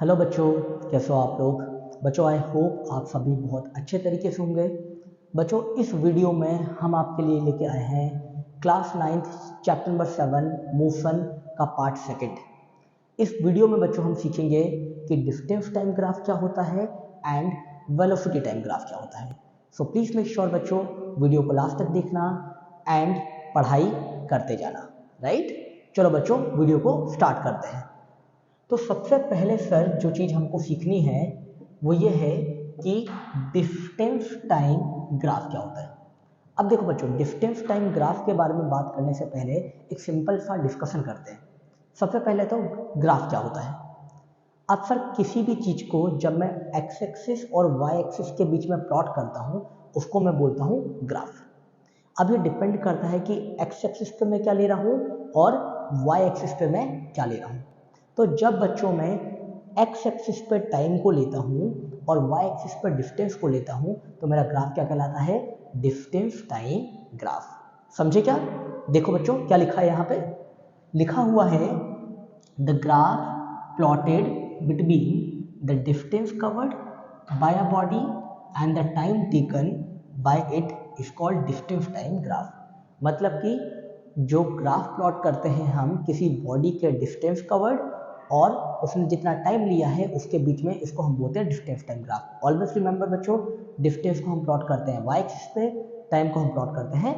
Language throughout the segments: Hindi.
हेलो बच्चों, कैसे हो आप लोग। बच्चों आई होप आप सभी बहुत अच्छे तरीके से होंगे। बच्चों इस वीडियो में हम आपके लिए लेके आए हैं क्लास 9 चैप्टर नंबर 7 मोशन का पार्ट सेकंड। इस वीडियो में बच्चों हम सीखेंगे कि डिस्टेंस टाइम ग्राफ क्या होता है एंड वेलोसिटी टाइम ग्राफ क्या होता है। सो प्लीज़ मेक श्योर बच्चों वीडियो को लास्ट तक देखना एंड पढ़ाई करते जाना। राइट, चलो बच्चों वीडियो को स्टार्ट करते हैं। तो सबसे पहले सर जो चीज़ हमको सीखनी है वो ये है कि डिस्टेंस टाइम ग्राफ क्या होता है। अब देखो बच्चों, डिस्टेंस टाइम ग्राफ के बारे में बात करने से पहले एक सिंपल सा डिस्कशन करते हैं। सबसे पहले तो ग्राफ क्या होता है। अब सर किसी भी चीज़ को जब मैं एक्स एक्सिस और वाई एक्सिस के बीच में प्लॉट करता हूँ उसको मैं बोलता हूँ ग्राफ। अब ये डिपेंड करता है कि एक्स एक्सिस पे मैं क्या ले रहा हूँ और वाई एक्सिस पे मैं क्या ले रहा हूँ। तो जब बच्चों मैं एक्स एक्सिस पर टाइम को लेता हूँ और वाई एक्सिस पर डिस्टेंस को लेता हूँ तो मेरा ग्राफ क्या कहलाता है, डिस्टेंस टाइम ग्राफ। समझे क्या? देखो बच्चों क्या लिखा है यहाँ पे, लिखा हुआ है the graph plotted between the distance covered by a body and the time taken by it is called distance time graph. मतलब कि जो ग्राफ प्लॉट करते हैं हम किसी बॉडी के डिस्टेंस कवर्ड और उसने जितना टाइम लिया है उसके बीच में, इसको हम बोलते हैं distance time graph. Always remember बच्चों, डिस्टेंस को हम प्लॉट करते हैं वाई एक्सिस पे, टाइम को हम प्लॉट करते हैं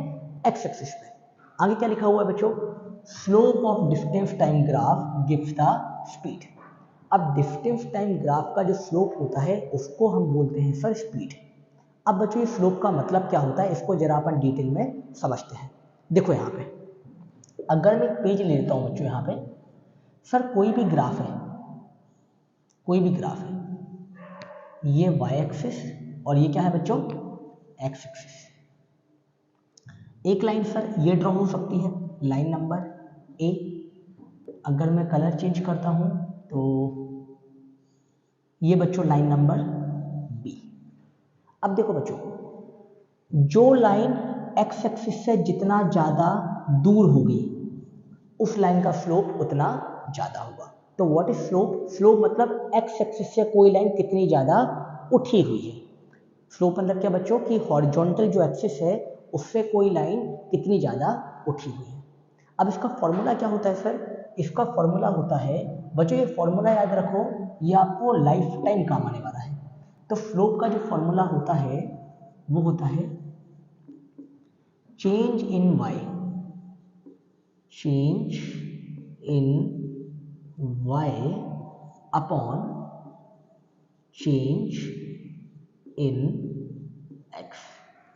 एक्स एक्सिस पे। आगे क्या लिखा हुआ है बच्चों, slope of distance time graph gives the speed. अब डिस्टेंस टाइम ग्राफ का जो स्लोप होता है उसको हम बोलते हैं सर स्पीड। अब बच्चों ये स्लोप का मतलब क्या होता है इसको जरा अपन डिटेल में समझते हैं। देखो यहाँ पे अगर मैं एक पेज ले लेता हूँ बच्चों, यहाँ पे सर कोई भी ग्राफ है, कोई भी ग्राफ है, ये वाई एक्सिस और ये क्या है बच्चों, एक्स एक्सिस। एक लाइन सर ये ड्रॉ हो सकती है, लाइन नंबर ए। अगर मैं कलर चेंज करता हूँ तो ये बच्चों लाइन नंबर बी। अब देखो बच्चों, जो लाइन एक्स एक्सिस से जितना ज़्यादा दूर होगी उस लाइन का स्लोप उतना ज़्यादा होगा। तो व्हाट इज स्लोप? स्लोप मतलब एक्स एक्सिस से कोई लाइन कितनी ज़्यादा उठी हुई है। स्लोप मतलब क्या बच्चों कि हॉरिजॉन्टल जो एक्सिस है उससे कोई लाइन कितनी ज़्यादा उठी हुई है। अब इसका फॉर्मूला क्या होता है सर? इसका फॉर्मूला होता है बच्चों, ये फॉर्मूला याद रखो, ये आपको लाइफ टाइम काम आने वाला है। तो स्लोप का जो फॉर्मूला होता है वो होता है change in y, change in y upon change in x।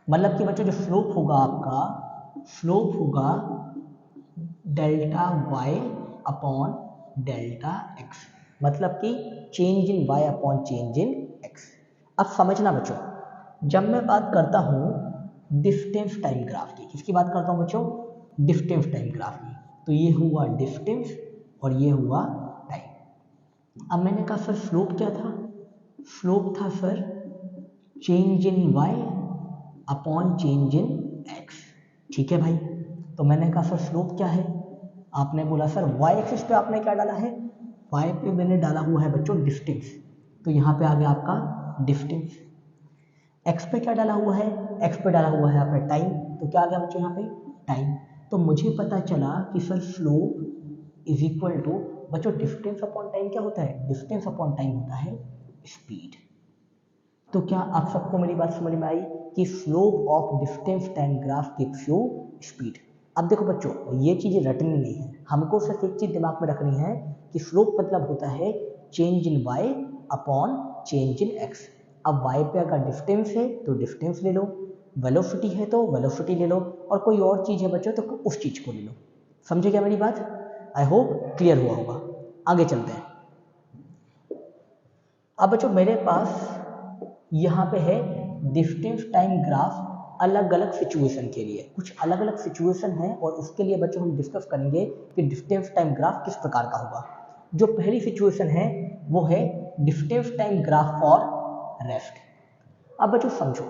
मतलब कि बच्चों जो स्लोप होगा आपका, स्लोप होगा delta y upon delta x। मतलब कि change in y upon change in x। अब समझना बच्चों, जब मैं बात करता हूँ डिस्टेंस टाइम ग्राफ की, किसकी बात करता हूँ बच्चों, डिस्टेंस टाइम ग्राफ की, तो ये हुआ डिस्टेंस और ये हुआ टाइम। अब मैंने कहा सर स्लोप क्या था? स्लोप था sir change in y upon change in x। ठीक है भाई, तो मैंने कहा सर स्लोप क्या है? आपने बोला सर y एक्सिस पे आपने क्या डाला है, y पे मैंने डाला हुआ है बच्चों डिस्टेंस, तो यहाँ पे आ गया आपका डिस्टेंस। x पे क्या डाला हुआ है, x पे डाला हुआ है आपने टाइम, तो क्या आ गया बच्चों यहाँ पे टाइम। तो मुझे पता चला कि sir slope is equal to बच्चों डिस्टेंस अपॉन टाइम क्या होता है, डिस्टेंस अपॉन टाइम होता है स्पीड। तो क्या आप सबको मेरी बात समझ में आई कि slope of distance time graph gives you speed. अब देखो बच्चों ये चीज़ें रटनी नहीं है, हमको सिर्फ एक चीज़ दिमाग में रखनी है कि स्लोप मतलब होता है change in y upon change in x। अब y पे अगर डिस्टेंस है तो डिस्टेंस ले लो, वेलोसिटी है तो वेलोसिटी ले लो, और कोई और चीज़ है बच्चों तो उस चीज़ को ले लो। समझे क्या मेरी बात? आई होप क्लियर हुआ होगा। आगे चलते हैं। अब बच्चों मेरे पास यहाँ पे है डिस्टेंस टाइम ग्राफ अलग अलग सिचुएशन के लिए, कुछ अलग अलग सिचुएशन है और उसके लिए बच्चों हम डिस्कस करेंगे कि डिस्टेंस टाइम ग्राफ किस प्रकार का होगा। जो पहली सिचुएशन है वो है distance time graph for rest. अब बच्चों समझो,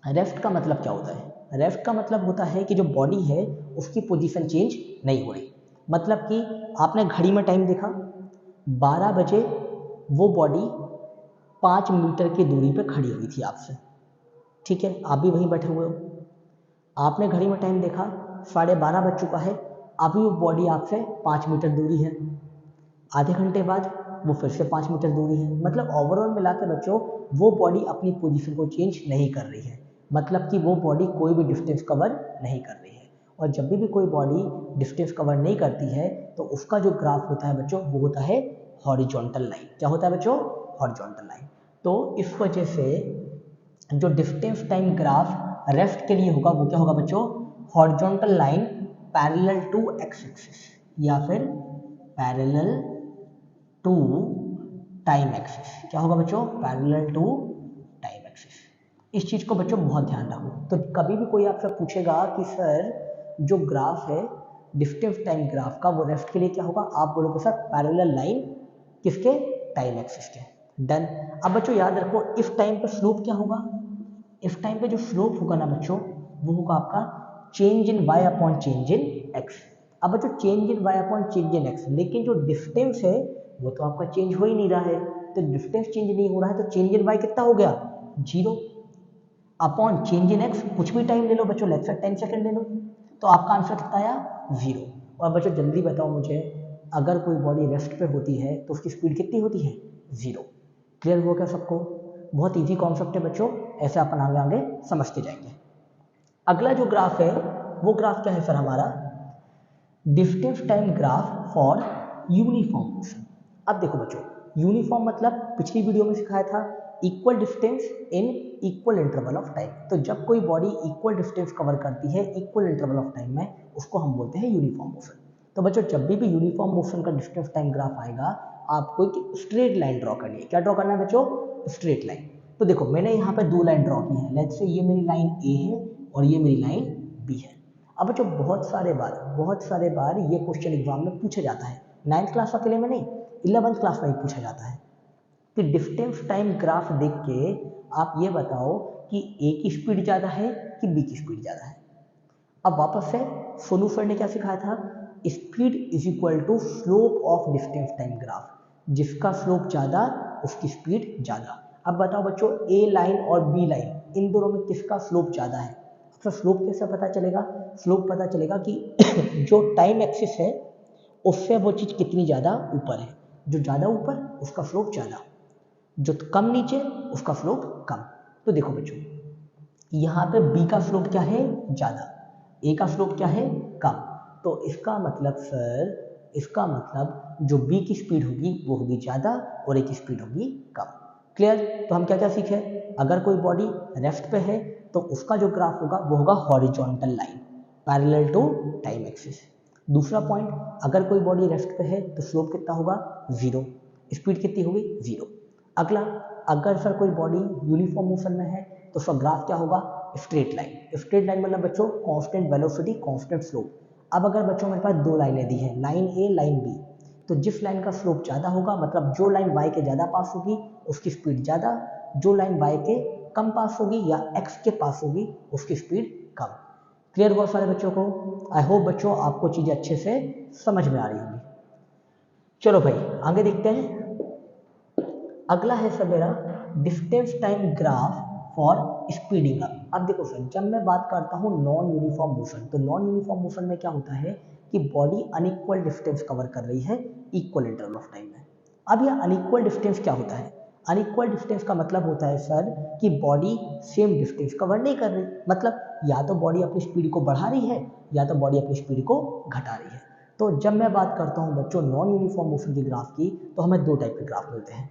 रेस्ट का मतलब क्या होता है? रेस्ट का मतलब होता है कि जो बॉडी है उसकी पोजीशन चेंज नहीं हो रही। मतलब कि आपने घड़ी में टाइम देखा 12 बजे वो बॉडी 5 मीटर की दूरी पे खड़ी हुई थी आपसे, ठीक है, आप भी वहीं बैठे हुए हो, आपने घड़ी में टाइम देखा 12:30 बज चुका है, अभी वो बॉडी आपसे 5 मीटर दूरी है, आधे घंटे बाद वो फिर से 5 मीटर दूरी है, मतलब ओवरऑल मिला के बच्चों वो बॉडी अपनी पोजीशन को चेंज नहीं कर रही है, मतलब कि वो बॉडी कोई भी डिस्टेंस कवर नहीं कर रही है। और जब भी कोई बॉडी डिस्टेंस कवर नहीं करती है तो उसका जो ग्राफ होता है बच्चों वो होता है हॉरिजॉन्टल लाइन। क्या होता है बच्चों? Horizontal line. तो इस वजह से जो डिस्टेंस टाइम ग्राफ रेस्ट के लिए होगा वो क्या होगा बच्चों? Horizontal line parallel to x axis या फिर पैरेलल टू टाइम एक्सिस। क्या होगा बच्चों? Parallel to time axis. इस चीज़ को बच्चों बहुत ध्यान रखो। तो कभी भी कोई आपसे पूछेगा कि सर जो ग्राफ है डिस्टेंस टाइम ग्राफ का वो रेस्ट के लिए क्या होगा, आप बोलोगे सर पैरेलल लाइन किसके? टाइम एक्सिस के। डन। अब बच्चों याद रखो इस टाइम पे स्लोप क्या होगा? इस टाइम पे जो स्लोप होगा ना बच्चों वो होगा आपका change in y upon change in x। अब बच्चों change in y upon change in x, लेकिन जो डिस्टेंस है वो तो आपका चेंज हो ही नहीं रहा है, तो डिस्टेंस चेंज नहीं हो रहा है तो चेंज इन y कितना हो गया? 0 अपॉन चेंज इन x। कुछ भी टाइम ले लो बच्चों, लेट्स से 10 सेकंड ले लो, तो आपका आंसर कितना आया? 0। और बच्चों जल्दी बताओ मुझे, अगर कोई बॉडी रेस्ट पे होती है तो उसकी स्पीड कितनी होती है? 0। क्लियर हो क्या सबको? बहुत इजी कॉन्सेप्ट है बच्चों, ऐसे अपन आगे आगे समझते जाएंगे। अगला जो ग्राफ है वो ग्राफ क्या है सर हमारा? Distance time graph for uniform motion. अब देखो बच्चों यूनिफॉर्म मतलब पिछली वीडियो में सिखाया था equal distance in equal interval of time. तो जब कोई बॉडी इक्वल डिस्टेंस कवर करती है इक्वल इंटरवल ऑफ टाइम में उसको हम बोलते हैं यूनिफॉर्म मोशन। तो बच्चों जब भी यूनिफॉर्म मोशन का डिस्टेंस टाइम ग्राफ आएगा आपको एक स्ट्रेट लाइन ड्रॉ करनी है। क्या ड्रॉ करना है बच्चों? Straight line. तो देखो मैंने यहाँ पे 2 लाइन ड्रॉ की है, लेट्स से ये मेरी लाइन ए है और ये मेरी लाइन बी है। अब बच्चों बहुत सारे बार ये क्वेश्चन एग्जाम में पूछा जाता है, 9th क्लास अकेले में नहीं 11th क्लास में भी पूछा जाता है कि डिस्टेंस टाइम ग्राफ देख के आप ये बताओ कि ए की स्पीड ज़्यादा है कि बी की स्पीड ज़्यादा है। अब वापस से सोनू सर ने क्या सिखाया था? Speed is equal to slope of distance time graph, जिसका स्लोप ज़्यादा उसकी स्पीड ज़्यादा। अब बताओ बच्चों ए लाइन और बी लाइन इन दोनों में किसका स्लोप ज़्यादा है? तो स्लोप कैसे पता चलेगा? स्लोप पता चलेगा कि जो टाइम एक्सिस है उससे वो चीज़ कितनी ज़्यादा ऊपर है, जो ज़्यादा ऊपर उसका स्लोप ज़्यादा, जो कम नीचे उसका स्लोप कम। तो देखो बच्चों यहाँ पे बी का स्लोप क्या है? ज़्यादा, ए का स्लोप क्या है? कम। तो इसका मतलब सर इसका मतलब जो बी की स्पीड होगी वो होगी ज़्यादा और ए की स्पीड होगी कम। क्लियर? तो हम क्या क्या सीखे? अगर कोई बॉडी रेस्ट पे है तो उसका जो ग्राफ होगा वो होगा horizontal line parallel to time axis. दूसरा पॉइंट, अगर कोई बॉडी रेस्ट पे है तो स्लोप कितना होगा? 0। स्पीड कितनी होगी? 0। अगला, अगर सर कोई बॉडी यूनिफॉर्म मोशन में है तो उसका ग्राफ क्या होगा? Straight line. स्ट्रेट लाइन मतलब बच्चों कांस्टेंट वेलोसिटी कांस्टेंट स्लोप। अब अगर बच्चों मेरे पास 2 लाइनें दी हैं, लाइन ए लाइन बी, तो जिस लाइन का स्लोप ज़्यादा होगा मतलब जो लाइन y के ज़्यादा पास होगी उसकी स्पीड ज़्यादा, जो लाइन y के कम पास होगी या x के पास होगी उसकी स्पीड कम। क्लियर हुआ सारे बच्चों को? आई होप बच्चों आपको चीज़ें अच्छे से समझ में आ रही होंगी। चलो भाई आगे देखते हैं। अगला है सर मेरा distance time graph for speeding up. अब देखो सर जब मैं बात करता हूँ नॉन यूनिफॉर्म मोशन, तो नॉन यूनिफॉर्म मोशन में क्या होता है कि बॉडी अनइक्वल डिस्टेंस कवर कर रही है इक्वल इंटरवल ऑफ टाइम में। अब यह अनइक्वल डिस्टेंस क्या होता है? अनइक्वल डिस्टेंस का मतलब होता है सर कि बॉडी सेम डिस्टेंस कवर नहीं कर रही, मतलब या तो बॉडी अपनी स्पीड को बढ़ा रही है या तो बॉडी अपनी स्पीड को घटा रही है। तो जब मैं बात करता हूँ बच्चों नॉन यूनिफॉर्म मोशन की ग्राफ की, तो हमें 2 टाइप के ग्राफ मिलते हैं,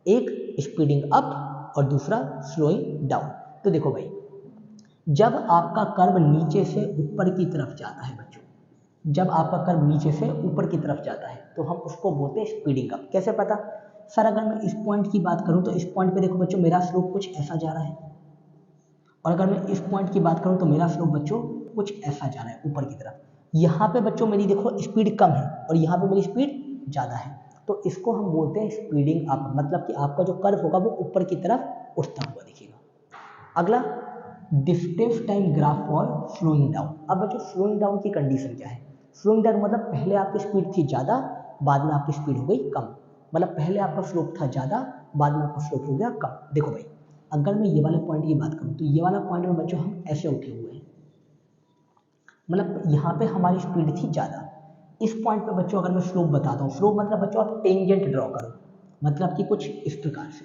एक स्पीडिंग अप और दूसरा स्लोइंग डाउन। तो देखो भाई जब आपका कर्व नीचे से ऊपर की तरफ जाता है बच्चों, जब आपका कर्व नीचे से ऊपर की तरफ जाता है तो हम उसको बोलते हैं स्पीडिंग अप। कैसे पता? सर अगर मैं इस पॉइंट की बात करूं तो इस पॉइंट पे देखो बच्चों मेरा स्लोप कुछ ऐसा जा रहा है, और अगर मैं इस पॉइंट की बात करूं तो मेरा स्लोप बच्चों कुछ ऐसा जा रहा है ऊपर की तरफ। यहाँ पे बच्चों मेरी देखो स्पीड कम है और यहाँ पे मेरी स्पीड ज़्यादा है, तो इसको हम बोलते हैं स्पीडिंग अप, मतलब कि आपका जो कर्व होगा वो ऊपर की तरफ उठता हुआ दिखेगा। अगला distance time graph for slowing down. अब बच्चों स्लोइंग डाउन की कंडीशन क्या है? स्लोइंग डाउन मतलब पहले आपकी स्पीड थी ज़्यादा, बाद में आपकी स्पीड हो गई कम। मतलब पहले आपका स्लोप था ज़्यादा, बाद में आपका स्लोप हो गया कम। देखो भाई, अगर मैं ये वाले पॉइंट की बात करूँ तो ये वाला पॉइंट में बच्चों हम ऐसे उठे हुए हैं, मतलब यहाँ पे हमारी स्पीड थी ज़्यादा। इस पॉइंट पे बच्चों अगर मैं स्लोप बताता हूँ, स्लोप मतलब बच्चों आप टेंजेंट ड्रॉ करो, मतलब कि कुछ इस प्रकार से।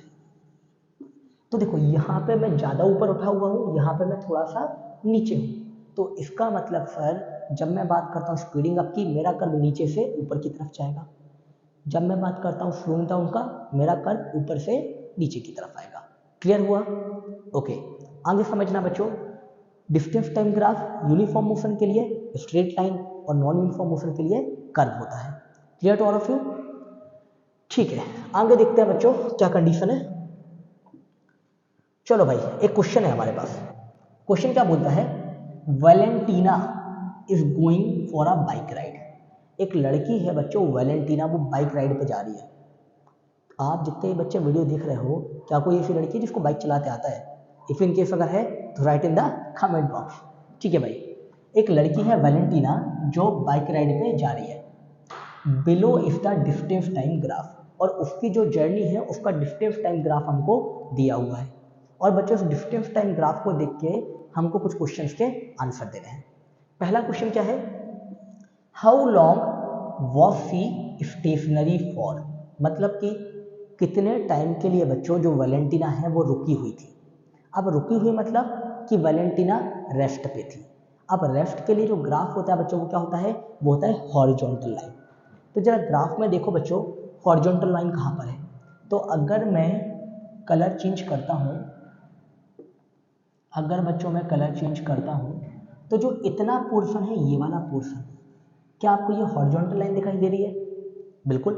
तो देखो यहाँ पे मैं ज़्यादा ऊपर उठा हुआ हूँ, यहाँ पे मैं थोड़ा सा नीचे हूँ। तो इसका मतलब सर जब मैं बात करता हूँ स्पीडिंग अप की, मेरा कर्व नीचे से ऊपर की तरफ जाएगा। जब मैं बात करता हूँ स्लोइंग डाउन का, मेरा कर्व ऊपर से नीचे की तरफ आएगा। क्लियर हुआ? ओके, आगे समझना बच्चों, distance time graph uniform motion के लिए स्ट्रेट लाइन और नॉन यूनिफॉर्म मोशन के लिए कर्व होता है। Clear to all of you? ठीक है, आगे देखते हैं बच्चों क्या कंडीशन है। चलो भाई, एक क्वेश्चन है हमारे पास। क्वेश्चन क्या बोलता है, Valentina is going for a bike ride. एक लड़की है बच्चों वैलेंटीना, वो बाइक राइड पे जा रही है। आप जितने बच्चे वीडियो देख रहे हो, क्या कोई ऐसी लड़की है जिसको बाइक चलाते आता है? इफ इन केस अगर है तो right in the comment box. ठीक है भाई, एक लड़की है वैलेंटीना जो बाइक राइड पे जा रही है। Below is the distance time graph, और उसकी जो जर्नी है उसका डिस्टेंस टाइम ग्राफ हमको दिया हुआ है। और बच्चों उस डिस्टेंस टाइम ग्राफ को देख के हमको कुछ क्वेश्चंस के आंसर देने हैं। पहला क्वेश्चन क्या है, how long was she stationary for, मतलब कि कितने टाइम के लिए बच्चों जो वैलेंटीना है वो रुकी हुई थी। अब रुकी हुई मतलब कि वैलेंटीना रेस्ट पे थी। अब रेस्ट के लिए जो ग्राफ होता है बच्चों, वो क्या होता है, वो होता है हॉरिजॉन्टल लाइन। तो जरा ग्राफ में देखो बच्चों, हॉरिजॉन्टल लाइन कहाँ पर है। तो अगर मैं कलर चेंज करता हूँ, अगर बच्चों मैं कलर चेंज करता हूँ, तो जो इतना पोर्शन है ये वाला पोर्शन, क्या आपको ये हॉरिजॉन्टल लाइन दिखाई दे रही है? बिल्कुल।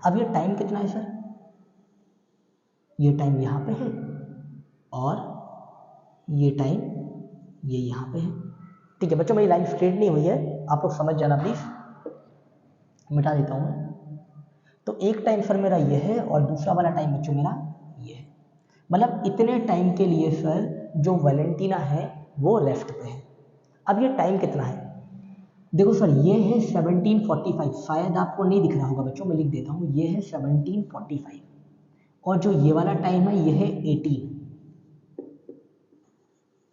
अब ये टाइम कितना है सर, ये टाइम यहाँ पे है और ये टाइम ये यहाँ पे है। ठीक है बच्चों, मेरी लाइन स्ट्रेट नहीं हुई है, आप लोग समझ जाना प्लीज, मिटा देता हूँ मैं। तो एक टाइम सर मेरा ये है और दूसरा वाला टाइम बच्चों मेरा ये है। मतलब इतने टाइम के लिए सर जो वैलेंटीना है वो रेस्ट पे है। अब ये टाइम कितना है, देखो सर ये है 1745, शायद आपको नहीं दिख रहा होगा बच्चों, मैं लिख देता हूँ, ये है 1745 और जो ये वाला टाइम है ये है 18।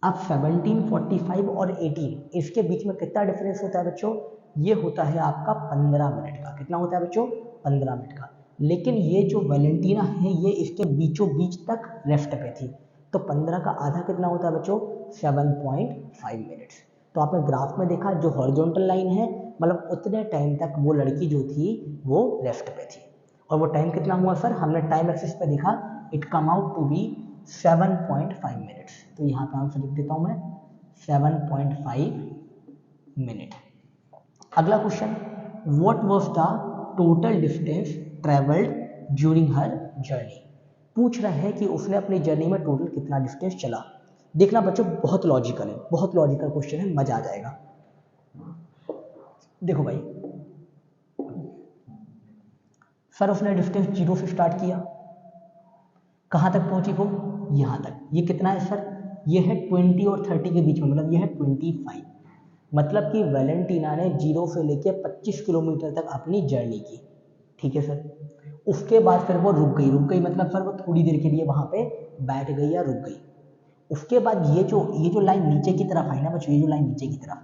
अब 1745 और 18 इसके बीच में कितना डिफरेंस होता है बच्चों, ये होता है आपका 15 मिनट का। कितना होता है बच्चों, 15 मिनट का। लेकिन ये जो वैलेंटीना है ये इसके बीचों बीच तक रेस्ट पे थी, तो 15 का आधा कितना होता है बच्चों, 7.5 मिनट्स। तो आपने ग्राफ में देखा जो हॉरिजॉन्टल लाइन है, मतलब उतने टाइम तक वो लड़की जो थी वो रेस्ट पे थी। और वो टाइम कितना हुआ सर, हमने टाइम एक्सिस पे देखा, it come out to be 7.5 minutes. तो यहाँ पे आंसर लिख देता हूँ मैं 7.5 मिनट। अगला question, what was the total distance travelled during her journey. पूछ रहा है कि उसने अपनी जर्नी में टोटल कितना डिस्टेंस चला। देखना बच्चों बहुत लॉजिकल है, बहुत लॉजिकल क्वेश्चन है, मजा आ जाएगा। देखो भाई, सर उसने डिस्टेंस 0 से स्टार्ट किया, कहाँ तक पहुंची वो, यहाँ तक। ये कितना है सर, ये है 20 और 30 के बीच में, मतलब ये है 25। मतलब कि वैलेंटीना ने 0 से लेके 25 किलोमीटर तक अपनी जर्नी की। ठीक है सर, उसके बाद फिर वो रुक गई मतलब सर वो थोड़ी देर के लिए वहाँ पे बैठ गई या रुक गई। उसके बाद ये जो लाइन नीचे की तरफ आई ना बच्चों, ये जो लाइन नीचे की तरफ,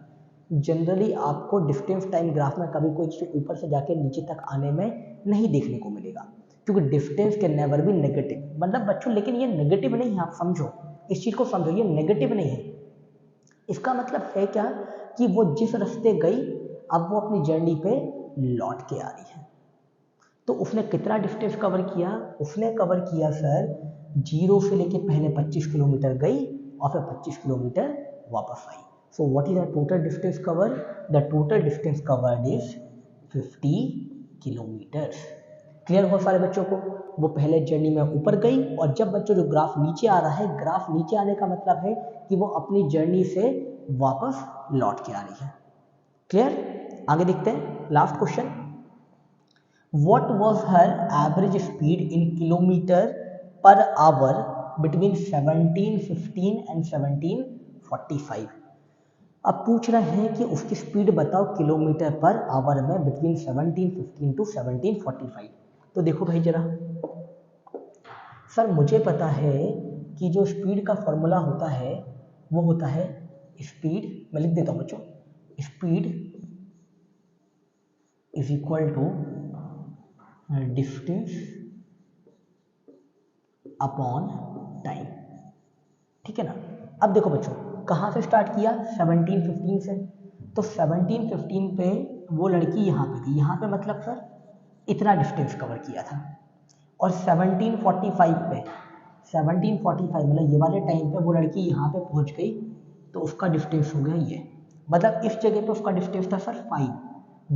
जनरली आपको डिस्टेंस टाइम ग्राफ में कभी कोई चीज़ ऊपर से जाके नीचे तक आने में नहीं देखने को मिलेगा, क्योंकि distance can never be negative. मतलब बच्चों लेकिन ये नेगेटिव नहीं है, आप समझो इस चीज़ को, समझो ये नेगेटिव नहीं है। इसका मतलब है क्या कि वो जिस रास्ते गई अब वो अपनी जर्नी पे लौट के आ रही है। तो उसने कितना डिस्टेंस कवर किया, उसने कवर किया सर 0 से लेके पहले 25 किलोमीटर गई और फिर 25 किलोमीटर वापस आई। So what is the total distance cover, the total distance covered is 50 kilometres. Clear हो सारे बच्चों को, वो पहले जर्नी में ऊपर गई और जब बच्चों जो ग्राफ नीचे आ रहा है, ग्राफ नीचे आने का मतलब है कि वो अपनी जर्नी से वापस लौट के आ रही है। क्लियर, आगे देखते हैं last question, what was her average speed in kilometre per hour between 1715 and 1745। अब पूछ रहे हैं कि उसकी स्पीड बताओ किलोमीटर पर आवर में बिटवीन 1715 टू 1745। तो देखो भाई जरा, सर मुझे पता है कि जो स्पीड का फॉर्मूला होता है वो होता है स्पीड, मैं लिख देता हूँ बच्चों, speed is equal to distance upon time, ठीक है ना। अब देखो बच्चों, कहाँ से स्टार्ट किया, 1715 से। तो 1715 पे वो लड़की यहाँ पे थी, यहाँ पे मतलब सर इतना डिस्टेंस कवर किया था। और 1745 पे, 1745 मतलब ये वाले टाइम पे वो लड़की यहाँ पे पहुँच गई, तो उसका डिस्टेंस हो गया ये, मतलब इस जगह पे उसका डिस्टेंस था सर 5,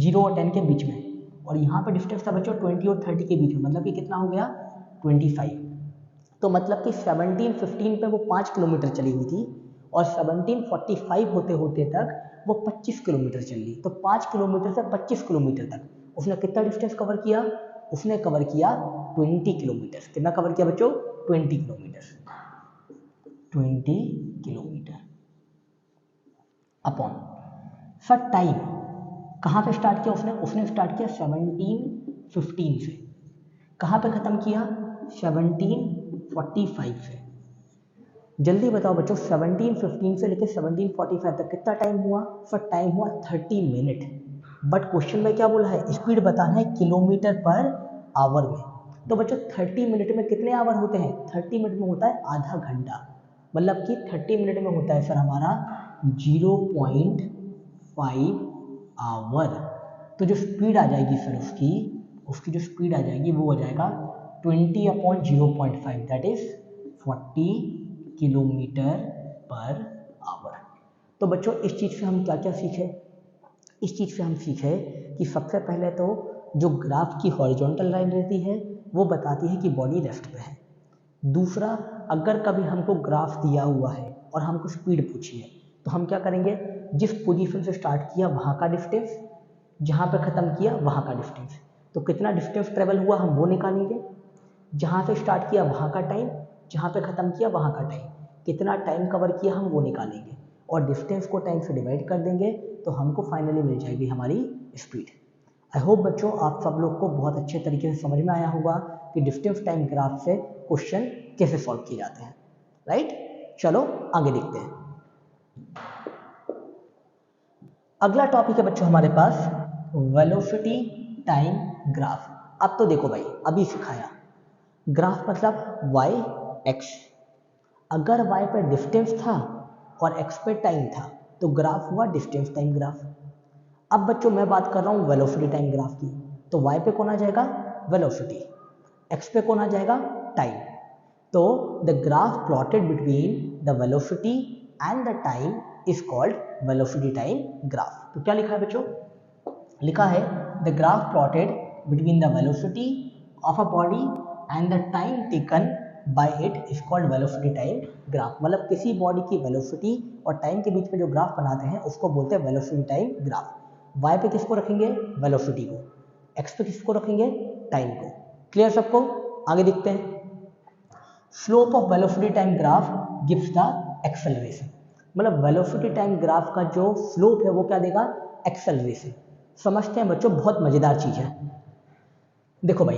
0 और 10 के बीच में, और यहाँ पे डिस्टेंस था बच्चों 20 और 30 के बीच में, मतलब कि कितना हो गया 25। तो मतलब कि 1715 पे वो 5 किलोमीटर चली हुई थी, और 1745 होते होते तक वो 25 किलोमीटर चल ली। तो 5 किलोमीटर से 25 किलोमीटर तक उसने कितना डिस्टेंस कवर किया, उसने कवर किया 20 किलोमीटर। कितना कवर किया बच्चों, 20 kilometre, 20 kilometre upon sir time. कहाँ पे स्टार्ट किया उसने स्टार्ट किया 1715 से, कहाँ पे ख़त्म किया 1745 से। जल्दी बताओ बच्चों, 1715 से लेकर 1745 तक कितना टाइम हुआ, सर टाइम हुआ 30 मिनट। बट क्वेश्चन में क्या बोला है, स्पीड बताना है किलोमीटर पर आवर में। तो बच्चों 30 मिनट में कितने आवर होते हैं, 30 मिनट में होता है आधा घंटा, मतलब कि 30 मिनट में होता है सर हमारा 0.5 आवर। तो जो स्पीड आ जाएगी सर उसकी जो स्पीड आ जाएगी वो हो जाएगा 20/0.5, that is 40 kilometre per hour. तो बच्चों इस चीज़ से हम क्या क्या सीखे, इस चीज़ से हम सीखे कि सबसे पहले तो जो ग्राफ की हॉरिजॉन्टल लाइन रहती है वो बताती है कि बॉडी रेस्ट पे है। दूसरा, अगर कभी हमको ग्राफ दिया हुआ है और हमको स्पीड पूछी है तो हम क्या करेंगे, जिस पोजीशन से स्टार्ट किया वहाँ का डिस्टेंस, जहाँ पे ख़त्म किया वहाँ का डिस्टेंस, तो कितना डिस्टेंस ट्रेवल हुआ हम वो निकालेंगे, जहाँ से स्टार्ट किया वहाँ का टाइम, जहाँ पे ख़त्म किया वहाँ का टाइम, कितना टाइम कवर किया हम वो निकालेंगे, और डिस्टेंस को टाइम से डिवाइड कर देंगे, तो हमको फाइनली मिल जाएगी हमारी स्पीड। आई होप बच्चों आप सब लोग को बहुत अच्छे तरीके से समझ में आया होगा कि डिस्टेंस टाइम ग्राफ से क्वेश्चन कैसे सॉल्व किए जाते हैं, राइट। चलो आगे देखते हैं। अगला टॉपिक है बच्चों हमारे पास वेलोसिटी टाइम ग्राफ। अब तो देखो भाई, अभी सिखाया, ग्राफ मतलब y x, अगर y पे डिस्टेंस था और x पे टाइम था तो ग्राफ हुआ डिस्टेंस टाइम ग्राफ। अब बच्चों मैं बात कर रहा हूँ वेलोसिटी टाइम ग्राफ की, तो y पे कौन आ जाएगा वेलोसिटी, x पे कौन आ जाएगा टाइम। तो the graph plotted between the velocity and the time is called velocity time graph. तो क्या लिखा है बच्चों, लिखा है the graph plotted between the velocity of a body and the time taken by it is called velocity time graph. मतलब किसी बॉडी की वेलोसिटी और टाइम के बीच में जो ग्राफ बनाते हैं उसको बोलते हैं वेलोसिटी टाइम ग्राफ। y पे किसको रखेंगे वेलोसिटी को, x पे किसको रखेंगे टाइम को। क्लियर सबको, आगे देखते हैं। Slope of velocity time graph gives the acceleration, मतलब वेलोसिटी टाइम ग्राफ का जो स्लोप है वो क्या देगा एक्सेलरेशन। समझते हैं बच्चों, बहुत मजेदार चीज है। देखो भाई,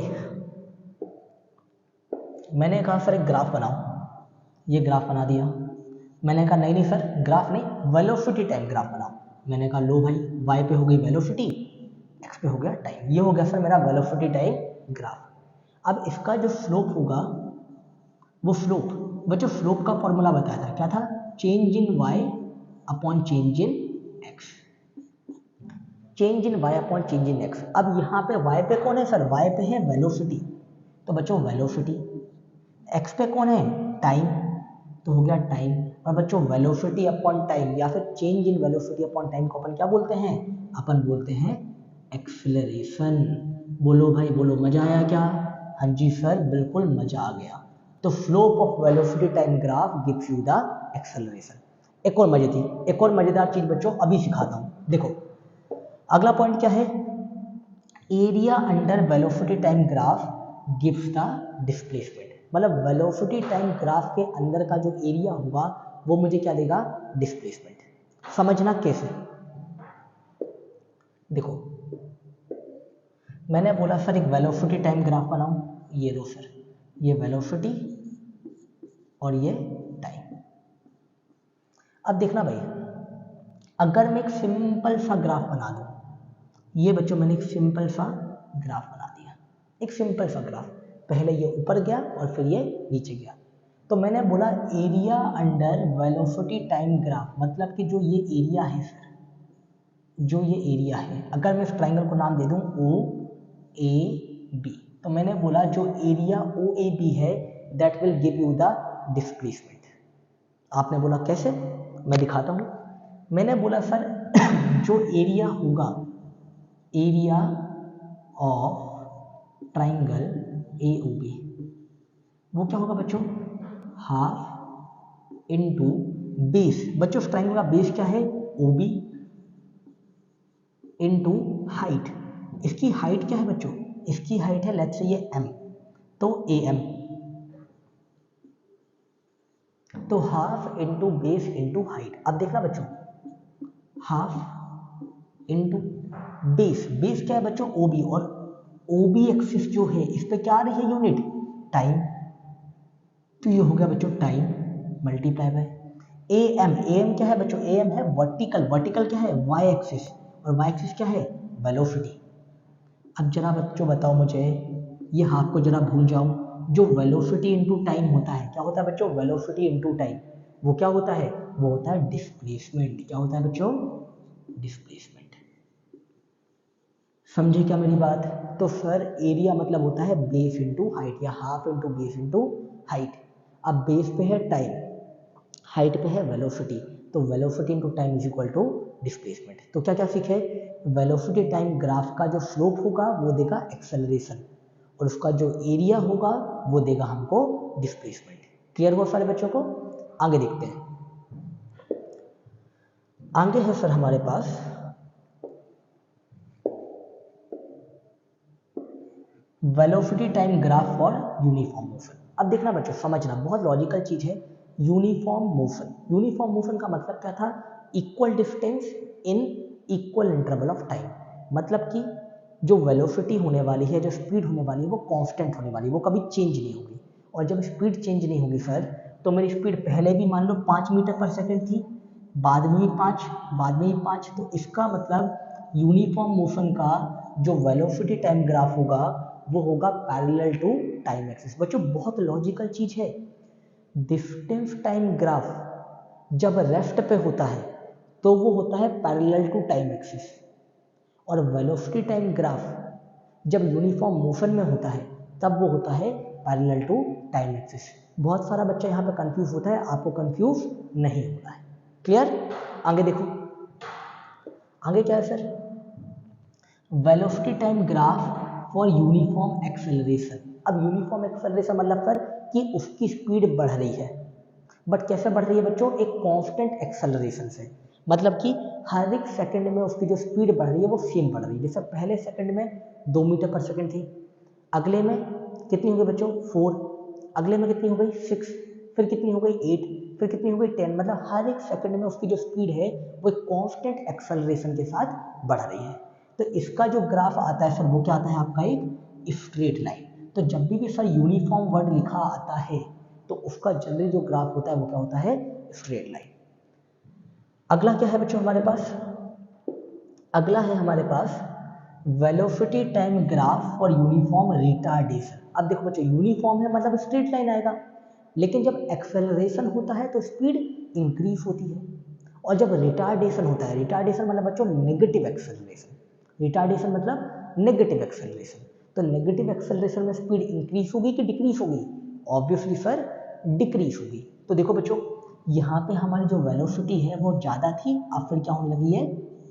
मैंने कहा सर एक ग्राफ बनाओ, ये ग्राफ बना दिया। मैंने कहा नहीं सर ग्राफ नहीं, वेलोसिटी टाइम ग्राफ बनाओ। मैंने कहा लो भाई, y पे हो गई वेलोसिटी, x पे हो गया टाइम, ये हो गया सर मेरा वेलोसिटी टाइम ग्राफ। अब इसका जो स्लोप होगा वो स्लोप, बच्चों स्लोप का फॉर्मूला बताया था, क्या था, change in y upon change in x, change in y upon change in x। अब यहाँ पे y पे कौन है सर, y पे है वेलोसिटी, तो बच्चों वेलोसिटी, x पे कौन है टाइम, तो हो गया टाइम। और बच्चों वेलोसिटी अपॉन टाइम या फिर change in velocity upon time को अपन क्या बोलते हैं, अपन बोलते हैं एक्सेलरेशन। बोलो भाई बोलो, मजा आया क्या, हाँ जी सर बिल्कुल मजा आ गया। तो slope of velocity time graph gives you the acceleration. एक और मजेदार चीज बच्चों अभी सिखाता हूँ। देखो अगला पॉइंट क्या है, area under velocity time graph gives the displacement, मतलब वेलोसिटी टाइम ग्राफ के अंदर का जो एरिया होगा वो मुझे क्या देगा डिस्प्लेसमेंट। समझना कैसे, देखो मैंने बोला सर एक वेलोसिटी टाइम ग्राफ बनाऊं, ये दो सर, ये वेलोसिटी और ये टाइम। अब देखना भाई, अगर मैं एक सिंपल सा ग्राफ बना दूं, ये बच्चों मैंने एक सिंपल सा ग्राफ बना दिया, एक सिंपल सा ग्राफ, पहले ये ऊपर गया और फिर ये नीचे गया। तो मैंने बोला area under velocity time graph, मतलब कि जो ये एरिया है सर, जो ये एरिया है, अगर मैं इस ट्राइंगल को नाम दे दूं ओ ए बी, तो मैंने बोला जो एरिया ओ ए बी है that will give you the displacement. आपने बोला कैसे, मैं दिखाता हूँ। मैंने बोला सर जो एरिया होगा, area of triangle A O B, वो क्या होगा बच्चों, हाफ इनटू बेस। बच्चों उस ट्राइंगल का बेस क्या है, ओ बी, इनटू हाइट। इसकी हाइट क्या है बच्चों, इसकी हाइट है लेट्स से ये m, तो am, तो half into base into height. अब देखना बच्चों, हाफ इंटू बेस, बेस क्या है बच्चों OB, और OB एक्सिस जो है इस पे क्या आ रही है यूनिट, टाइम, तो ये हो गया बच्चों time multiply by AM। AM क्या है बच्चों, AM है वर्टिकल, वर्टिकल क्या है y एक्सिस, और y एक्सिस क्या है वेलोसिटी। अब जरा बच्चों बताओ मुझे, ये हाफ को जरा भूल जाओ, जो वेलोसिटी इनटू टाइम होता है, क्या होता है बच्चों, वेलोसिटी इनटू टाइम, वो क्या होता है, वो होता है डिस्प्लेसमेंट। क्या होता है बच्चों, डिस्प्लेसमेंट। समझे क्या मेरी बात। तो सर एरिया मतलब होता है बेस इंटू हाइट, या half into base into height. अब बेस पे है टाइम, हाइट पे है वेलोसिटी, तो velocity into time is equal to displacement. तो क्या क्या सीखे, वेलोसिटी टाइम ग्राफ का जो स्लोप होगा वो देगा एक्सेलरेशन, और उसका जो एरिया होगा वो देगा हमको डिस्प्लेसमेंट। क्लियर हुआ सारे बच्चों को। आगे देखते हैं, आगे है सर हमारे पास velocity time graph for uniform motion. अब देखना बच्चों, समझना, बहुत लॉजिकल चीज है। यूनिफॉर्म मोशन, यूनिफॉर्म मोशन का मतलब क्या था, equal distance in equal interval of time. मतलब कि जो वेलोसिटी होने वाली है, जो स्पीड होने वाली है, वो कांस्टेंट होने वाली है, वो कभी चेंज नहीं होगी। और जब स्पीड चेंज नहीं होगी सर, तो मेरी स्पीड पहले भी मान लो 5 मीटर पर सेकेंड थी, बाद में भी 5, बाद में भी 5, तो इसका मतलब यूनिफॉर्म मोशन का जो वेलोसिटी टाइम ग्राफ होगा वो होगा पैरेलल टू टाइम एक्सिस। बच्चों बहुत लॉजिकल चीज है। डिस्टेंस टाइम ग्राफ जब रेस्ट पे होता है तो वो होता है पैरेलल टू टाइम एक्सिस, और वेलोसिटी टाइम ग्राफ जब यूनिफॉर्म मोशन में होता है तब वो होता है पैरेलल टू टाइम एक्सिस। बहुत सारा बच्चा यहाँ पे कंफ्यूज होता है, आपको कंफ्यूज नहीं होना है। क्लियर। आगे देखो, आगे क्या है sir, velocity time graph for uniform acceleration. अब यूनिफॉर्म एक्सेलरेशन मतलब सर कि उसकी स्पीड बढ़ रही है, बट कैसे बढ़ रही है बच्चों, एक कांस्टेंट एक्सेलरेशन से। मतलब कि हर एक सेकंड में उसकी जो स्पीड बढ़ रही है वो सेम बढ़ रही है। जैसे पहले सेकंड में 2 मीटर पर सेकंड थी, अगले में कितनी हो गई बच्चों 4, अगले में कितनी हो गई 6, फिर कितनी हो गई 8, फिर कितनी हो गई 10। मतलब हर एक सेकंड में उसकी जो स्पीड है वो एक कांस्टेंट एक्सेलरेशन के साथ बढ़ रही है। तो इसका जो ग्राफ आता है सर वो क्या आता है आपका, एक स्ट्रेट लाइन। तो जब भी सर यूनिफॉर्म वर्ड लिखा आता है तो उसका जनरली जो ग्राफ होता है वो क्या होता है, स्ट्रेट लाइन। अगला क्या है बच्चों हमारे पास, अगला है हमारे पास velocity time graph for uniform retardation. अब देखो बच्चों, यूनिफॉर्म है मतलब स्ट्रेट लाइन आएगा, लेकिन जब एक्सेलरेशन होता है तो स्पीड इंक्रीज होती है, और जब रिटार्डेशन होता है, रिटार्डेशन मतलब बच्चों नेगेटिव एक्सेलरेशन, रिटार्डेशन मतलब नेगेटिव एक्सेलरेशन, तो नेगेटिव एक्सेलरेशन में स्पीड इंक्रीज होगी कि डिक्रीज होगी, ऑब्वियसली सर डिक्रीज होगी। तो देखो बच्चों, यहाँ पे हमारी जो वेलोसिटी है वो ज़्यादा थी, अब फिर क्या होने लगी है,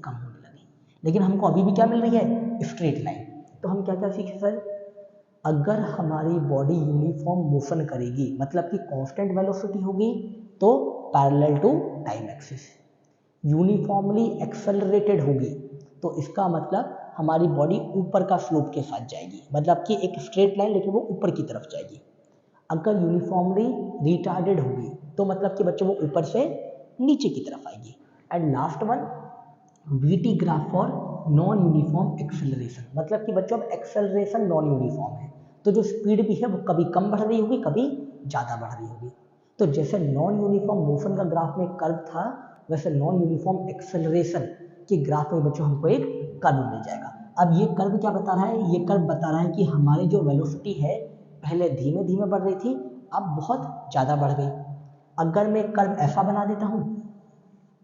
कम होने लगी, लेकिन हमको अभी भी क्या मिल रही है, स्ट्रेट लाइन। तो हम क्या क्या सीखे सर, अगर हमारी बॉडी यूनिफॉर्म मोशन करेगी मतलब कि कांस्टेंट वेलोसिटी होगी तो parallel to time axis, uniformly accelerated होगी तो इसका मतलब हमारी बॉडी ऊपर का स्लोप के साथ जाएगी, मतलब कि एक स्ट्रेट लाइन लेकिन वो ऊपर की तरफ जाएगी। अगर यूनिफॉर्मली रिटार्डेड होगी तो मतलब कि बच्चों वो ऊपर से नीचे की तरफ आएगी। And last one VT graph for non uniform acceleration, मतलब कि बच्चों अब एक्सेलरेशन नॉन यूनिफॉर्म है, तो जो स्पीड भी है वो कभी कम बढ़ रही होगी, कभी ज़्यादा बढ़ रही होगी। तो जैसे नॉन यूनिफॉर्म मोशन का ग्राफ में कर्व था, वैसे नॉन यूनिफॉर्म एक्सेलरेशन के ग्राफ में बच्चों हमको एक कर्व मिल जाएगा। अब ये कर्व क्या बता रहा है, ये कर्व बता रहा है कि हमारी जो वेलोसिटी है पहले धीमे धीमे बढ़ रही थी, अब बहुत ज़्यादा बढ़ गई। अगर मैं कर्व ऐसा बना देता हूँ,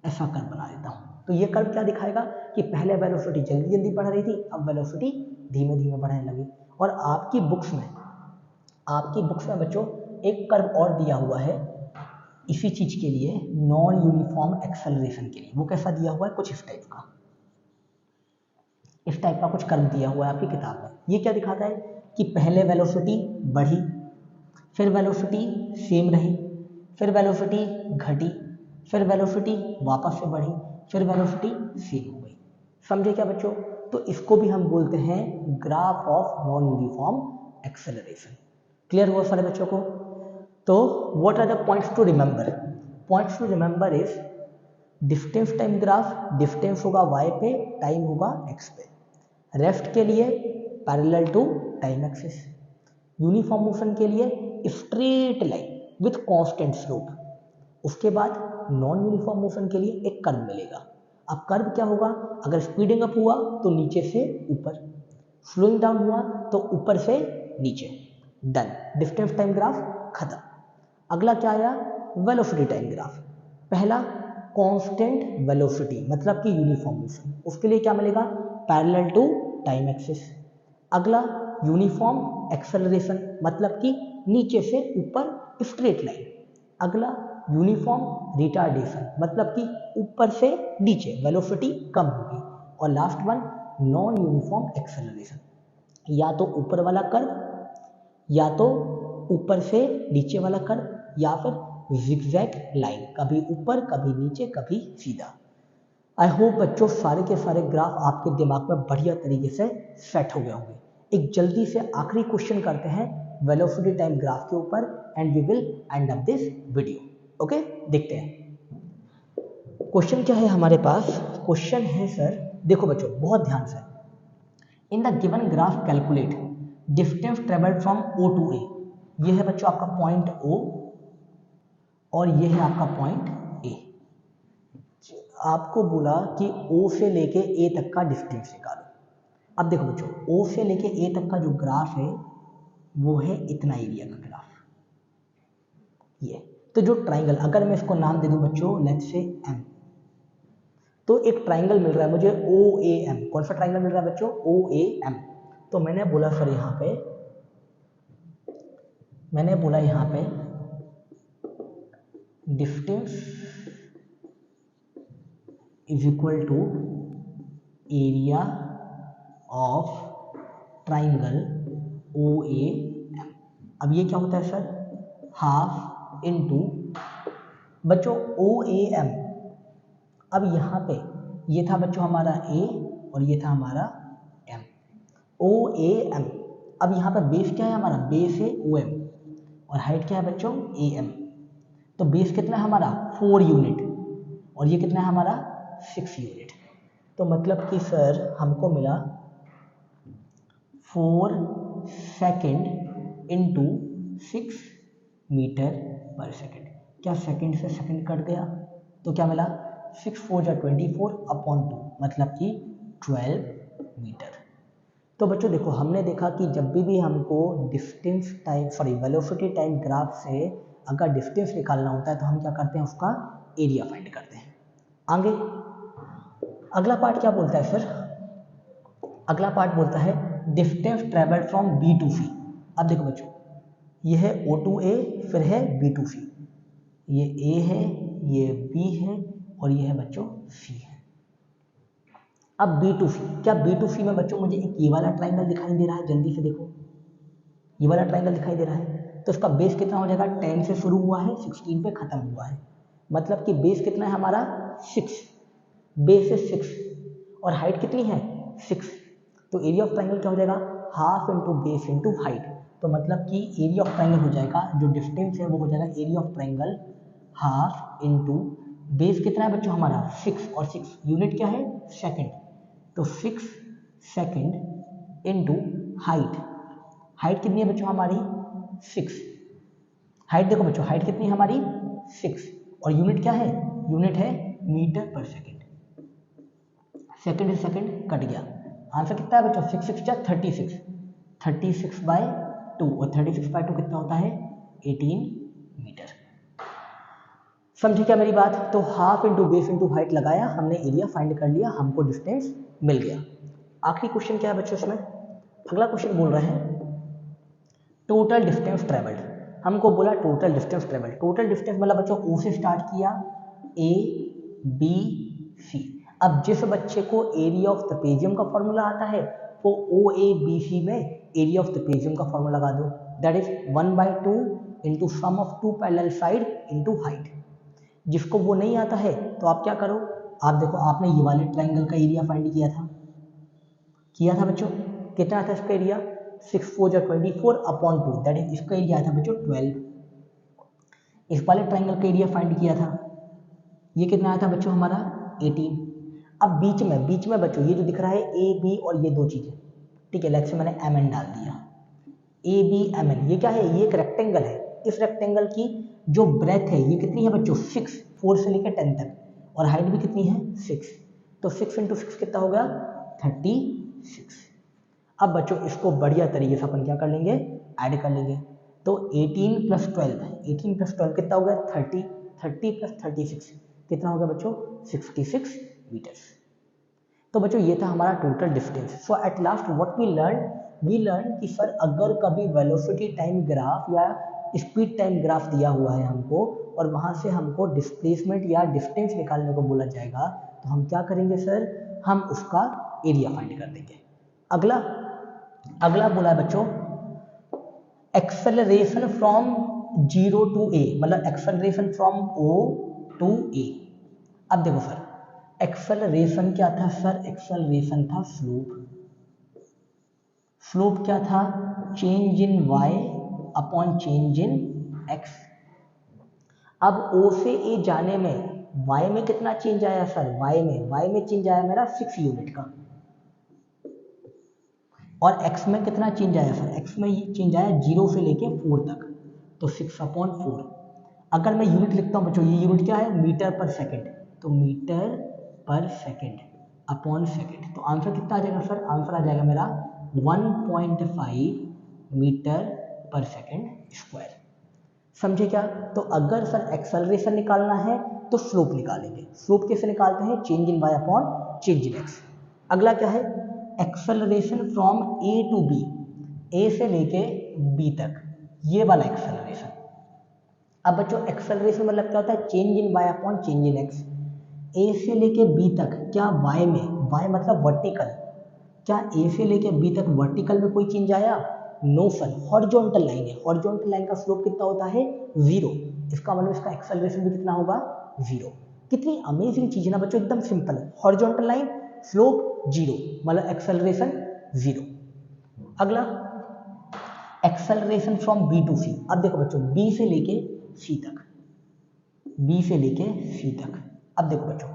ऐसा कर्व बना देता हूँ, तो ये कर्व क्या दिखाएगा कि पहले वेलोसिटी जल्दी जल्दी बढ़ रही थी, अब वेलोसिटी धीमे धीमे बढ़ने लगी। और आपकी बुक्स में बच्चों एक कर्व और दिया हुआ है इसी चीज़ के लिए, नॉन यूनिफॉर्म एक्सेलरेशन के लिए। वो कैसा दिया हुआ है, कुछ इस टाइप का कुछ कर्व दिया हुआ है आपकी किताब में। ये क्या दिखाता है कि पहले वेलोसिटी बढ़ी, फिर वेलोसिटी सेम रही, फिर वेलोसिटी घटी, फिर वेलोसिटी वापस से बढ़ी, फिर वेलोसिटी सेम हो गई। समझे क्या बच्चों? तो इसको भी हम बोलते हैं graph of non uniform acceleration. Clear हुआ सारे बच्चों को? तो what are the points to remember? Points to remember is distance time graph, distance होगा y पे, टाइम होगा x पे। रेस्ट के लिए parallel to time axis, uniform motion के लिए straight line with constant slope. उसके बाद नॉन यूनिफॉर्म मोशन के लिए एक कर्व मिलेगा। अब कर्व क्या होगा, अगर स्पीडिंग अप हुआ तो नीचे से ऊपर, स्लोइंग डाउन हुआ तो ऊपर से नीचे। डन, डिस्टेंस टाइम ग्राफ खत्म। अगला क्या आया, वेलोसिटी टाइम ग्राफ। पहला कांस्टेंट वेलोसिटी मतलब कि यूनिफॉर्म मोशन, उसके लिए क्या मिलेगा, पैरेलल टू टाइम एक्सिस। अगला यूनिफॉर्म एक्सेलरेशन मतलब कि नीचे से ऊपर स्ट्रेट लाइन। अगला यूनिफॉर्म रिटार्डेशन मतलब कि ऊपर से नीचे वेलोसिटी कम होगी। और last one non uniform acceleration, या तो ऊपर वाला कर्व, या तो ऊपर से नीचे वाला कर्व, या फिर जिगजैग लाइन, कभी ऊपर कभी नीचे कभी सीधा। आई होप बच्चों सारे के सारे ग्राफ आपके दिमाग में बढ़िया तरीके से सेट हो गए होंगे। एक जल्दी से आखिरी क्वेश्चन करते हैं वेलोसिटी टाइम ग्राफ के ऊपर and we will end up this video. Okay, देखते हैं क्वेश्चन क्या है हमारे पास। क्वेश्चन है सर, देखो बच्चों बहुत ध्यान से, in the given graph calculate distance travelled from O to A। ये है बच्चों आपका पॉइंट O और ये है आपका पॉइंट A। आपको बोला कि O से लेके A तक का डिस्टेंस निकालो। अब देखो बच्चों, O से लेके A तक का जो ग्राफ है वो है इतना एरिया का ग्राफ, ये। तो जो ट्राइंगल, अगर मैं इसको नाम दे दूं बच्चों लेट्स से M, तो एक ट्राइंगल मिल रहा है मुझे OAM। कौन सा ट्राइंगल मिल रहा है बच्चों, OAM। तो मैंने बोला सर यहाँ पे distance is equal to area of triangle OAM। अब ये क्या होता है सर, हाफ इनटू बच्चों OAM। अब यहाँ पे ये था बच्चों हमारा A और ये था हमारा M, OAM। अब यहाँ पे बेस क्या है हमारा, बेस है OM और हाइट क्या है बच्चों AM। तो बेस कितना है हमारा 4 यूनिट और ये कितना है हमारा 6 यूनिट। तो मतलब कि सर हमको मिला 4 सेकेंड इंटू 6 मीटर पर सेकेंड। क्या सेकेंड से सेकेंड कट गया, तो क्या मिला 6 4 जा 24 अपॉन 2 मतलब कि 12 मीटर। तो बच्चों देखो हमने देखा कि जब भी हमको वेलोसिटी टाइम ग्राफ से अगर डिस्टेंस निकालना होता है तो हम क्या करते हैं, उसका एरिया फाइंड करते हैं। आगे अगला पार्ट क्या बोलता है सर, अगला पार्ट बोलता है distance travelled from B to C। अब देखो बच्चों ये है O टू A, फिर है B टू C, ये A है, ये B है और ये है बच्चों C है। अब B टू C, क्या B टू C में बच्चों मुझे एक ये वाला ट्राइंगल दिखाई दे रहा है, जल्दी से देखो ये वाला ट्राइंगल दिखाई दे रहा है। तो इसका बेस कितना हो जाएगा, 10 से शुरू हुआ है 16 पे खत्म हुआ है, मतलब कि बेस कितना है हमारा 6, बेस है 6 और हाइट कितनी है 6। तो एरिया ऑफ ट्राइंगल क्या हो जाएगा, half into base into height. तो मतलब कि एरिया ऑफ ट्राइंगल हो जाएगा, जो डिस्टेंस है वो हो जाएगा area of triangle half into base कितना है बच्चों हमारा 6 और 6 यूनिट क्या है सेकंड, तो 6 सेकेंड इंटू हाइट। हाइट कितनी है बच्चों हमारी 6। हाइट देखो बच्चों, हाइट कितनी है हमारी 6 और यूनिट क्या है, यूनिट है मीटर पर सेकेंड। सेकेंड से सेकेंड कट गया, आंसर कितना है बच्चों 6 6 जा 36, 36/2 और 36/2 कितना होता है 18 मीटर। समझे क्या मेरी बात? तो half into base into height लगाया, हमने एरिया फाइंड कर लिया, हमको डिस्टेंस मिल गया। आखिरी क्वेश्चन क्या है बच्चों इसमें, अगला क्वेश्चन बोल रहे हैं टोटल डिस्टेंस ट्रेवल्ड। हमको बोला total distance travelled, total distance मतलब बच्चों ओ से स्टार्ट किया, ए बी सी। अब जिस बच्चे को एरिया ऑफ ट्रेपेजियम का फॉर्मूला आता है वो ओ ए बी सी में एरिया ऑफ ट्रेपेजियम का फॉर्मूला लगा दो, that is 1/2 into sum of 2 parallel side into height. जिसको वो नहीं आता है तो आप क्या करो, आप देखो आपने ये वाले ट्रायंगल का एरिया फाइंड किया था बच्चों, कितना था इसका एरिया 6 4 जा 24/2, दैट इज इसका एरिया आया था बच्चों 12। इस वाले ट्रायंगल का एरिया फाइंड किया था, ये कितना आया था बच्चों हमारा 18। अब बीच में बच्चों ये जो दिख रहा है ए बी और ये दो चीजें, ठीक है, लेट्स से मैंने एम एन डाल दिया, ए बी एम एन, ये क्या है, ये एक रेक्टेंगल है। इस रेक्टेंगल की जो ब्रेथ है ये कितनी है बच्चों 6, 4 से लेकर 10 तक, और हाइट भी कितनी है 6, तो 6 इंटू 6 कितना हो गया 36। अब बच्चों इसको बढ़िया तरीके से अपन क्या कर लेंगे, ऐड कर लेंगे। तो 18 + 12 कितना हो गया 30, 30 + 36 कितना हो गया बच्चों 66 मीटर्स। तो बच्चों ये था हमारा total distance. So at last what we learn कि सर अगर कभी वेलोसिटी टाइम ग्राफ या स्पीड टाइम ग्राफ दिया हुआ है हमको और वहाँ से हमको डिस्प्लेसमेंट या डिस्टेंस निकालने को बोला जाएगा तो हम क्या करेंगे सर, हम उसका एरिया फाइंड कर देंगे। अगला बोला है बच्चों एक्सेलरेशन फ्रॉम 0 to A, मतलब acceleration from O to A। अब देखो सर एक्सेलरेशन क्या था सर, एक्सेलरेशन था स्लोप क्या था change in y upon change in x। अब O से A जाने में y में कितना चेंज आया सर, y में चेंज आया मेरा 6 यूनिट का, और x में कितना चेंज आया सर, x में ये चेंज आया 0 से लेके 4 तक, तो 6/4। अगर मैं यूनिट लिखता हूँ बच्चों, ये यूनिट क्या है मीटर पर सेकेंड, तो मीटर पर सेकेंड अपॉन सेकेंड, तो आंसर कितना आ जाएगा सर, आंसर आ जाएगा मेरा 1.5 मीटर पर सेकेंड स्क्वायर। समझे क्या? तो अगर सर एक्सेलरेशन निकालना है तो स्लोप निकालेंगे। स्लोप कैसे निकालते हैं, change in y upon change in x। अगला क्या है acceleration from A to B, A से लेके B तक, ये वाला एक्सेलरेशन। अब बच्चों एक्सेलरेशन मतलब क्या होता है change in y upon change in x। A से लेके B तक, क्या y में, y मतलब वर्टिकल, क्या A से लेके B तक वर्टिकल में कोई चेंज आया, नो सर, हॉरिजॉन्टल लाइन है, हॉरिजॉन्टल लाइन का स्लोप कितना होता है 0, इसका मतलब इसका एक्सेलरेशन भी कितना होगा 0। कितनी अमेजिंग चीज है ना बच्चों, एकदम सिंपल, हॉरिजॉन्टल लाइन स्लोप 0 मतलब एक्सेलरेशन 0। अगला acceleration from B to C। अब देखो बच्चों B से लेके C तक, अब देखो बच्चों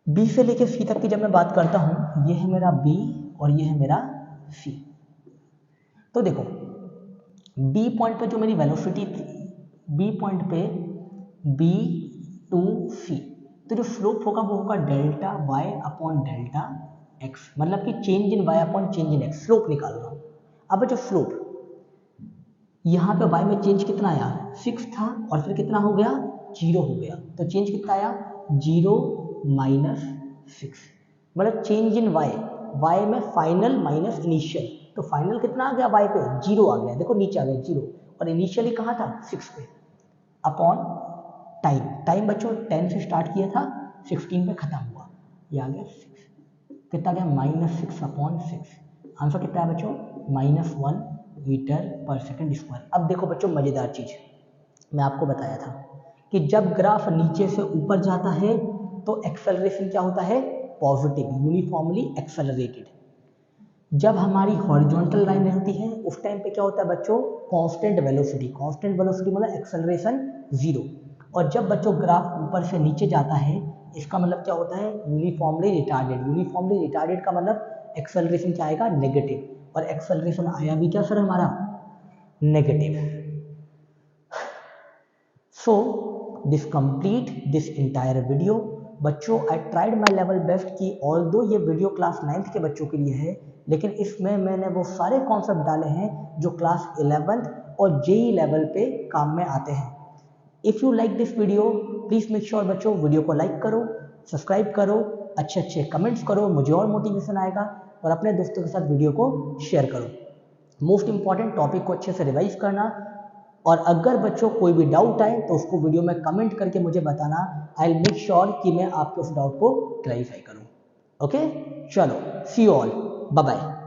B से लेके C तक की जब मैं बात करता हूं, ये है मेरा B और ये है मेरा C। तो देखो B पॉइंट पे जो मेरी वेलोसिटी थी, B पॉइंट पे B to C, तो जो स्लोप होगा वो होगा delta y upon delta x, मतलब कि change in y upon change in x, slope निकाल रहा हूँ। अब जो स्लोप यहाँ पे y में चेंज कितना आया 6 था और फिर कितना हो गया 0 हो गया, तो चेंज कितना आया 0 - 6, मतलब चेंज इन y में फाइनल माइनस इनिशियल, तो फाइनल कितना आ गया y पे 0 आ गया, देखो नीचे आ गया 0, और इनिशियली कहाँ था 6 पे, अपॉन टाइम बच्चों 10 से स्टार्ट किया था 16 पे खत्म हुआ, ये आ गया 6, कितना गया -6/6। आंसर कितना है बच्चों -1 मीटर पर सेकेंड स्क्वायर। अब देखो बच्चों मजेदार चीज, मैं आपको बताया था कि जब ग्राफ नीचे से ऊपर जाता है तो एक्सेलरेशन क्या होता है पॉजिटिव, यूनिफॉर्मली एक्सेलरेटेड। जब हमारी हॉरिजॉन्टल लाइन रहती है उस टाइम पे क्या होता है बच्चों कांस्टेंट वेलोसिटी मतलब एक्सेलरेशन 0, और जब बच्चों ग्राफ ऊपर से नीचे जाता है इसका मतलब क्या होता है, यूनिफॉर्मली रिटार्डेड। यूनिफॉर्मली रिटार्डेड का मतलब एक्सेलरेशन क्या आएगा, नेगेटिव, और एक्सेलरेशन आया भी क्या सर हमारा, negative. So this complete this entire video. बच्चों I tried my level best कि ऑल्दो ये वीडियो क्लास 9th के बच्चों के लिए है, लेकिन इसमें मैंने वो सारे कॉन्सेप्ट डाले हैं जो क्लास 11th और जेई लेवल पे काम में आते हैं। If you like this video please make sure बच्चों वीडियो को लाइक करो, सब्सक्राइब करो, अच्छे अच्छे कमेंट्स करो, मुझे और मोटिवेशन आएगा, और अपने दोस्तों के साथ वीडियो को शेयर करो। मोस्ट इंपॉर्टेंट टॉपिक को अच्छे से रिवाइज करना, और अगर बच्चों कोई भी डाउट आए तो उसको वीडियो में कमेंट करके मुझे बताना। आई विल मेक श्योर कि मैं आपके उस डाउट को क्लैरिफाई करूं। ओके, चलो, सी यू ऑल, बाय बाय।